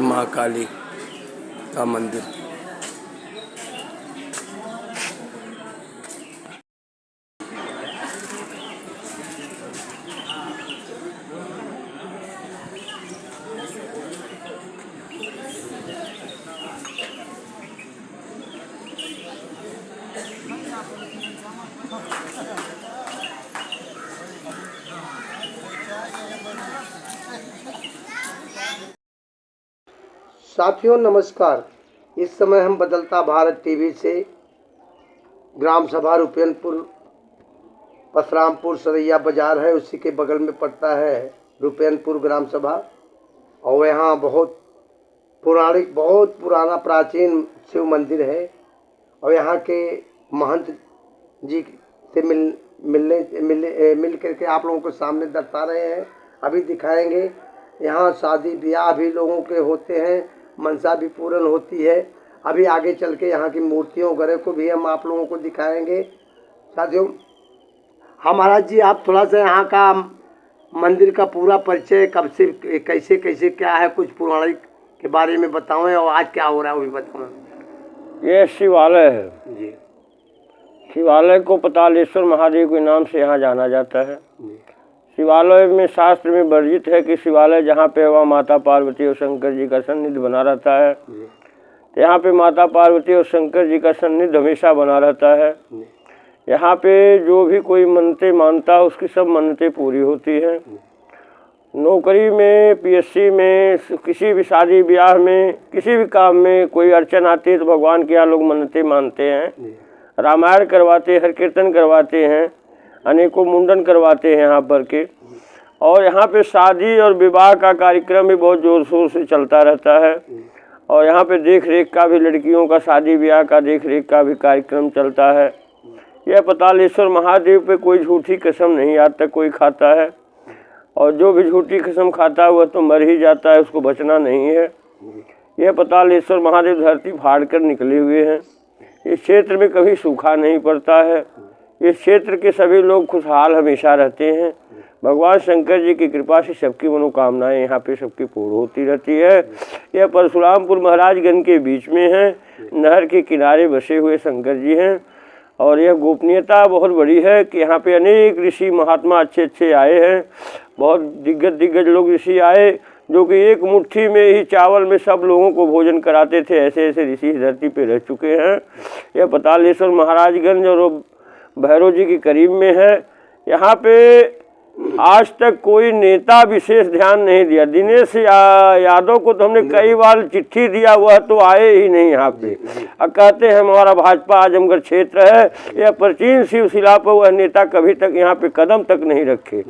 माँ काली का मंदिर। साथियों नमस्कार। इस समय हम बदलता भारत टीवी से ग्राम सभा रुपयनपुर परशुरामपुर सरैया बाजार है, उसी के बगल में पड़ता है रुपयनपुर ग्राम सभा। और यहाँ बहुत पौराणिक, बहुत पुराना प्राचीन शिव मंदिर है। और यहाँ के महंत जी से मिल करके आप लोगों को सामने दर्शा रहे हैं, अभी दिखाएंगे। यहाँ शादी ब्याह भी लोगों के होते हैं, मनसा भी पूर्ण होती है। अभी आगे चल के यहाँ की मूर्तियों वगैरह को भी हम आप लोगों को दिखाएंगे। साथियों, हाँ महाराज जी, आप थोड़ा सा यहाँ का मंदिर का पूरा परिचय, कब से कैसे कैसे क्या है, कुछ पौराणिक के बारे में बताओ और आज क्या हो रहा है वो भी बताओ। ये शिवालय है जी। शिवालय को पतालेश्वर महादेव के नाम से यहाँ जाना जाता है। शिवालय में शास्त्र में वर्जित है कि शिवालय जहाँ पे वहाँ माता पार्वती और शंकर जी का सन्निधि बना रहता है। तो यहाँ पे माता पार्वती और शंकर जी का सन्निधि हमेशा बना रहता है। यहाँ पे जो भी कोई मन्नतें मानता है उसकी सब मन्नतें पूरी होती हैं। नौकरी में, पीएससी में, किसी भी शादी ब्याह में, किसी भी काम में कोई अड़चन आती है तो भगवान के यहाँ लोग मन्नतें मानते हैं। रामायण करवाते हैं, हर कीर्तन करवाते हैं, अनेकों मुंडन करवाते हैं यहाँ पर के। और यहाँ पे शादी और विवाह का कार्यक्रम भी बहुत जोर शोर से चलता रहता है। और यहाँ पे देख रेख का भी, लड़कियों का शादी ब्याह का देख रेख का भी कार्यक्रम चलता है। यह पतालेश्वर महादेव पे कोई झूठी कसम नहीं आज तक कोई खाता है। और जो भी झूठी कसम खाता है वह तो मर ही जाता है, उसको बचना नहीं है। यह पतालेश्वर महादेव धरती फाड़ कर निकले हुए हैं। इस क्षेत्र में कभी सूखा नहीं पड़ता है। इस क्षेत्र के सभी लोग खुशहाल हमेशा रहते हैं। भगवान शंकर जी की कृपा से सबकी मनोकामनाएं यहाँ पे सबकी पूर्ण होती रहती है। यह परशुरामपुर महाराजगंज के बीच में है। नहर के किनारे बसे हुए शंकर जी हैं। और यह गोपनीयता बहुत बड़ी है कि यहाँ पे अनेक ऋषि महात्मा अच्छे अच्छे आए हैं। बहुत दिग्गज लोग ऋषि आए जो कि एक मुट्ठी में ही चावल में सब लोगों को भोजन कराते थे। ऐसे ऐसे ऋषि इस धरती पे रह चुके हैं। यह पतालेश्वर महाराजगंज और भैरव जी के करीब में है। यहाँ पे आज तक कोई नेता विशेष ध्यान नहीं दिया। दिनेश यादव को तो हमने कई बार चिट्ठी दिया, वह तो आए ही नहीं यहाँ पे। अब कहते हैं हमारा भाजपा आजमगढ़ क्षेत्र है, यह प्राचीन शिवशिला पर वह नेता कभी तक यहाँ पे कदम तक नहीं रखे।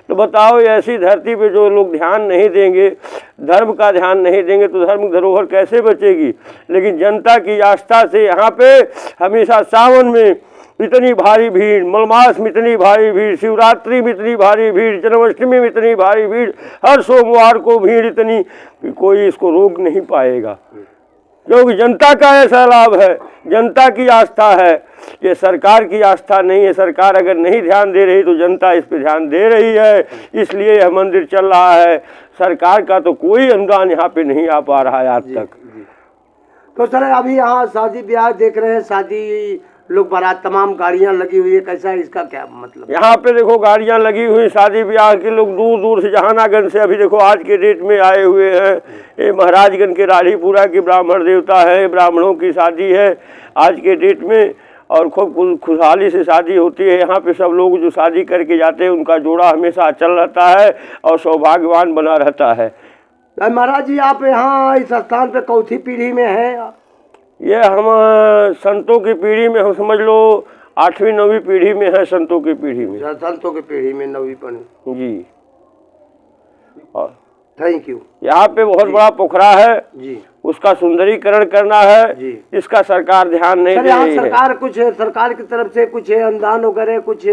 तो बताओ ऐसी धरती पे जो लोग ध्यान नहीं देंगे, धर्म का ध्यान नहीं देंगे तो धर्म धरोहर कैसे बचेगी। लेकिन जनता की आस्था से यहाँ पे हमेशा सावन में इतनी भारी भीड़, मलमास में इतनी भारी भीड़, शिवरात्रि में इतनी भारी भीड़, जन्माष्टमी में इतनी भारी भीड़, हर सोमवार को भीड़ इतनी कि कोई इसको रोक नहीं पाएगा। क्योंकि जनता का ऐसा लाभ है, जनता की आस्था है। ये सरकार की आस्था नहीं है। सरकार अगर नहीं ध्यान दे रही तो जनता इस पर ध्यान दे रही है, इसलिए यह मंदिर चल रहा है। सरकार का तो कोई अनुदान यहाँ पे नहीं आ पा रहा है आज तक। तो सर अभी यहाँ शादी ब्याह देख रहे हैं, शादी लोग बारात तमाम गाड़ियां लगी हुई है, कैसा है इसका क्या मतलब? यहाँ पे देखो गाड़ियां लगी हुई, शादी ब्याह के लोग दूर दूर से जहानागंज से अभी देखो आज के डेट में आए हुए हैं। ये महाराजगंज के राढ़ीपुरा की ब्राह्मण देवता है, ब्राह्मणों की शादी है आज के डेट में। और खूब खुशहाली से शादी होती है। यहाँ पे सब लोग जो शादी करके जाते हैं उनका जोड़ा हमेशा अचल रहता है और सौभाग्यवान बना रहता है। महाराज जी आप यहाँ इस स्थान पे कौथी पीढ़ी में है? ये हम संतों की पीढ़ी में, हम समझ लो 8वीं 9वीं पीढ़ी में है। संतों की पीढ़ी में, संतों की पीढ़ी में 9वीं पढ़ी जी। और थैंक यू। यहाँ पे बहुत बड़ा पोखरा है जी, उसका सुंदरीकरण करना है जी। इसका सरकार ध्यान नहीं दे रही है। सरकार कुछ सरकार की तरफ से कुछ अनुदान वगैरह कुछ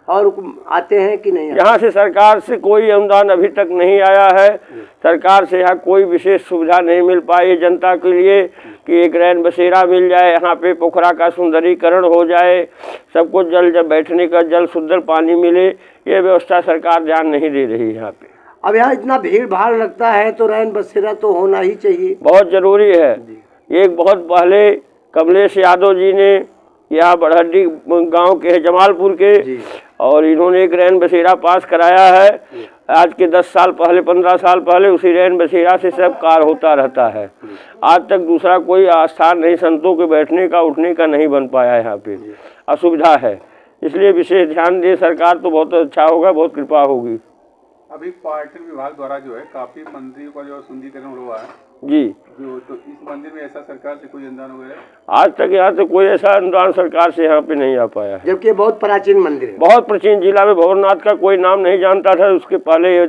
और आते हैं कि नहीं? यहाँ से सरकार से कोई अनुदान अभी तक नहीं आया है। सरकार से यहाँ कोई विशेष सुविधा नहीं मिल पाई जनता के लिए कि एक रैन बसेरा मिल जाए, यहाँ पे पोखरा का सुंदरीकरण हो जाए, सबको जल बैठने का जल शुद्ध पानी मिले, ये व्यवस्था सरकार ध्यान नहीं दे रही है यहाँ पे। अब यहाँ इतना भीड़ भाड़ लगता है तो रैन बसेरा तो होना ही चाहिए, बहुत जरूरी है। एक बहुत पहले कमलेश यादव जी ने यहाँ बड़हड्डी गांव के है जमालपुर के, और इन्होंने एक रैन बसेरा पास कराया है। आज के 10 साल पहले 15 साल पहले उसी रैन बसेरा से सब कार होता रहता है। आज तक दूसरा कोई स्थान नहीं संतों के बैठने का उठने का नहीं बन पाया यहाँ पे, असुविधा है। इसलिए विशेष ध्यान दे सरकार तो बहुत अच्छा होगा, बहुत कृपा होगी। अभी पर्यटन विभाग द्वारा जो है काफी मंदिरों का जो सुंदरीकरण हुआ है जी, जो तो इस मंदिर में ऐसा सरकार से कोई अनुदान वगैरह? आज तक यहाँ से कोई ऐसा अनुदान सरकार से यहाँ पे नहीं आ पाया है। जबकि बहुत प्राचीन मंदिर है, बहुत प्राचीन। जिला में भवरनाथ का कोई नाम नहीं जानता था, उसके पहले ये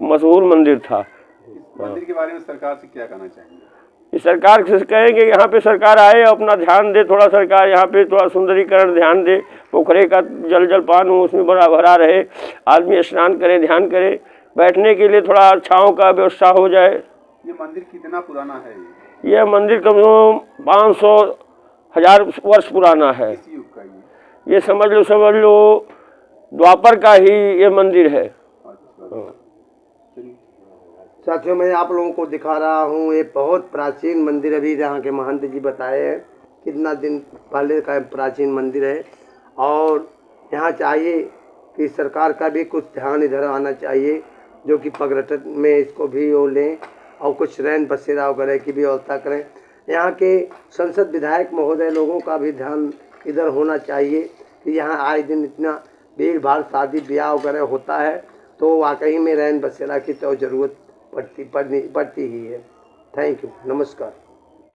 मशहूर मंदिर था। मंदिर के बारे में सरकार से क्या कहना चाहेंगे? इस सरकार से कहेंगे यहाँ पे सरकार आए, अपना ध्यान दे, थोड़ा सरकार यहाँ पे थोड़ा सुंदरीकरण ध्यान दे, पोखरे का जल पान हो उसमें बड़ा भरा रहे, आदमी स्नान करे, ध्यान करे, बैठने के लिए थोड़ा छाँव का व्यवस्था हो जाए। ये मंदिर कितना पुराना है? यह मंदिर कम से कम 500-1000 वर्ष पुराना है। युग का ये समझ लो द्वापर का ही ये मंदिर है। साथियों मैं आप लोगों को दिखा रहा हूँ, ये बहुत प्राचीन मंदिर अभी यहाँ के महंत जी बताए हैं कितना दिन पहले का प्राचीन मंदिर है। और यहाँ चाहिए कि सरकार का भी कुछ ध्यान इधर आना चाहिए, जो कि पर्यटन में इसको भी वो लें और कुछ रैन बसेरा वगैरह की भी व्यवस्था करें। यहाँ के संसद विधायक महोदय लोगों का भी ध्यान इधर होना चाहिए कि यहाँ आए दिन इतना भीड़ भाड़ शादी ब्याह वगैरह होता है, तो वाकई में रैन बसेरा की तो ज़रूरत पड़ती ही है। थैंक यू, नमस्कार।